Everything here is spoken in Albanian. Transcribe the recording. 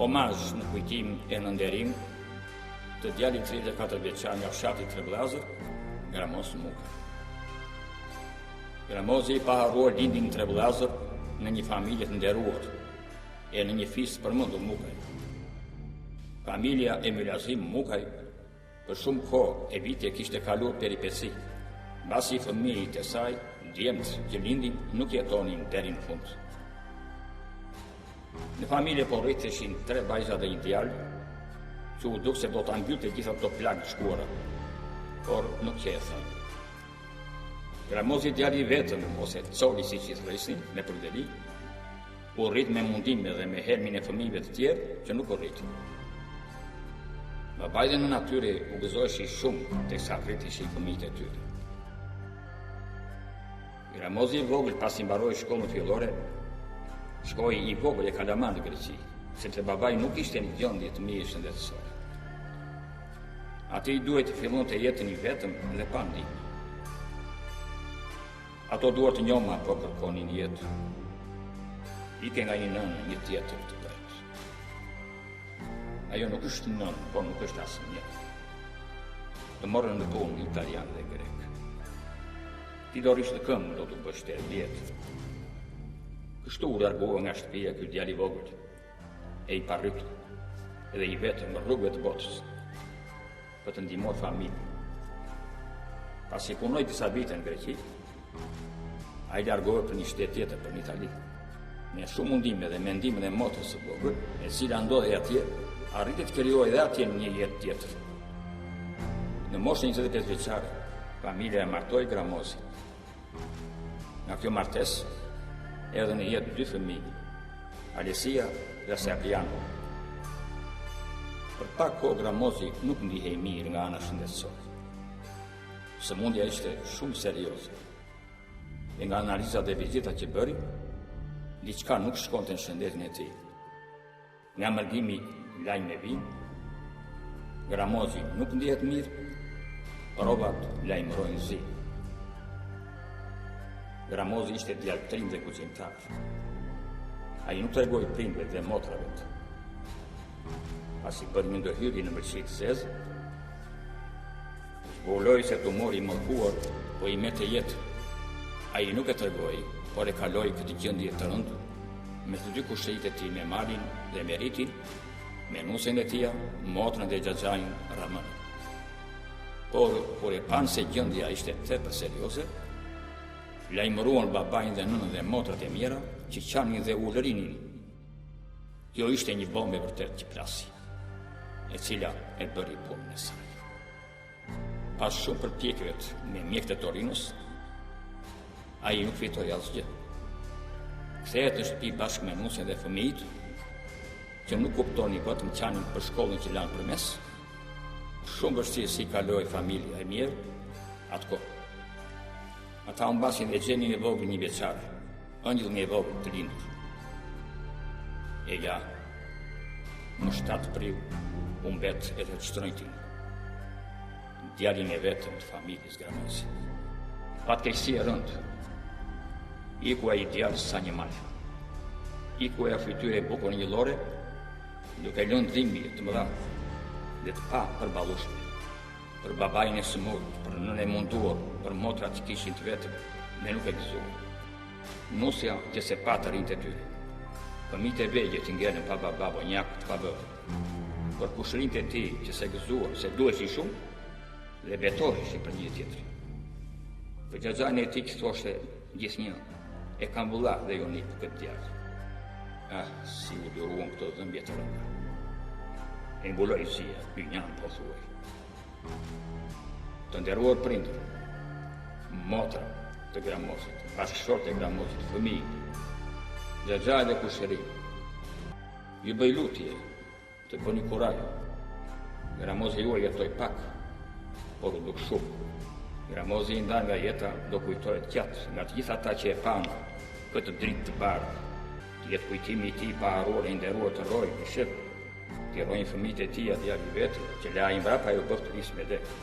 Omazh në kujtim e në nderim të djalit 34 vjeçar nga fshati Trebllazër, Gramoz Muka. Gramozi i paharruar lindi në Trebllazër në një familje të nderuar e në një fis përmendur Mukaj. Familja e Mylazim Mukaj për shumë kohë e vite kishte kaluar peripeci, mbasi fëmijët e saj, djemtë që lindin, nuk jetonin deri në fund. Në familje po rriteshin 3 vajza dhe 1 djalë, që u duk se do të mbyllte gjitha këto plagë të shkuara, por nuk qetha. Gramozi djali vetëm, ose coli si që thësin, me përdeli, u rrit me mundime dhe me helmin e fëmijëve të tjerë që nuk u rritin. Babai dhe nëna tyre u gëzoheshin shumë teksa rriteshin fëmijët e tyre. Gramozi i vogël pasi mbaroi shkollën fillore, shkoi i vogël e Kalaman në Greqi, sepse babai nuk ishte në gjendje të mirë shëndetësore. Atë i duhet të fillonte jetën i vetëm dhe pa ndihmë. Ato duart të njoma po kërkonin jetë. Ike nga një nënë një tjetër të vetë. Ajo nuk është nënë, por nuk është asnjë. Të morën në punë italian dhe grek. Ti do rish të këmbë do të bësh të vjetë. Kështu u largua nga shtëpia ky djali i vogël, e i parrytur, edhe i vetëm në rrugëve të botës, për të ndihmuar familjen. Pasi punoi disa vite në Greqi, ai largohej për një shtet tjetër, për në Itali. Me shumë mundime dhe me ndihmën e motrës së vogël, e cila ndodhej atje, arriti të krijojë edhe atje një jetë tjetër. Në moshën 25 vjeçare, familja e martoi Gramozin. Nga kjo martesë, erdhën në jetë 2 fëmijë, Alesia dhe Serpiano. Për pak kohë Gramozi nuk ndihej mirë nga ana shëndetësore. Sëmundja ishte shumë serioze. E nga analizat dhe vizitat që bëri, diçka nuk shkonte në shëndetin e tij. Nga amalgimi lajm me vin, Gramozi nuk ndihet mirë, provat lajmërojnë zi. Gramozi ishte djaltrim dhe kuzhintar. Ai nuk tregoi prindve dhe motrave. Pasi bëri një ndërhyrje në mbështetje të zezë, zbuloi se tumori i mallkuar po i merrte jetë. Ai nuk e tregoi, por e kaloi këtë gjendje të rëndë, me të 2 kushëritë e tij, me Malin dhe me Ritin, me nusen e tia, motrën dhe xhaxhain Ramën. Por, kur e panë se gjendja ishte tepër serioze, lajmëruan babain dhe nënën dhe motrat e mjera që qanin dhe ulërinin. Kjo ishte një bombë e vërtet që plasi, e cila e bëri punën e saj. Pas shumë përpjekjeve me mjekët e Torinos, ai nuk fitoi asgjë. Kthehet në shtëpi bashkë me nusen dhe fëmijët, që nuk kuptoni vetëm qanin për shkollën që lanë përmes. Shumë vështirë si kaloi familja e mirë atë kohë. Ata humbasin e gjenin e vogël 1 vjeçar, ëngjëllin e vogël të lindur. E ja, në 7 prill, u mbet edhe të shtrojtin, djalin e vetëm të familjes Gramozi. Fatkeqësi e rëndë, iku ai djalë sa një mal. Iku e fytyrë e bukur njëllore, duke lënë dhimbje të mëdha dhe të pa përballueshme. Për babain e sëmur, për nënën e munduar, për motrat që kishin të vetëm, me nuk e gëzuar. Nusja që se pa të rinjtë e tyre. Fëmijët e vegjël që ngelen pa baba bonjak të pavëve. Për kushërinjtë e tij që se gëzuar, se duheshin shumë, dhe betoheshin për një tjetër. Për xhaxhain e tij që thoshte gjithnjë, e kam vulla dhe jo nik këtë djalë. Si u duruan këto dhëmbje të rënda. E mbuloi zia, bynjan po thuaj. Të nderuar prindër, motra të Gramozit, bashkëshortë e Gramozit, fëmijë, xhaxha dhe kushëri, ju bëj lutje të bëni kuraj. Gramozi juaj jetoj pak, por u duk shumë. Gramozi i ndan nga jeta do kujtohet gjatë nga të gjithë ata që e panë këtë dritë të bardhë. Të jetë kujtimi i tij pa harruar e nderuar të rrojë në shep, të rrojnë fëmijët e tij djalë i vetë, që lajmë mbrapa e u bëftë me dekë.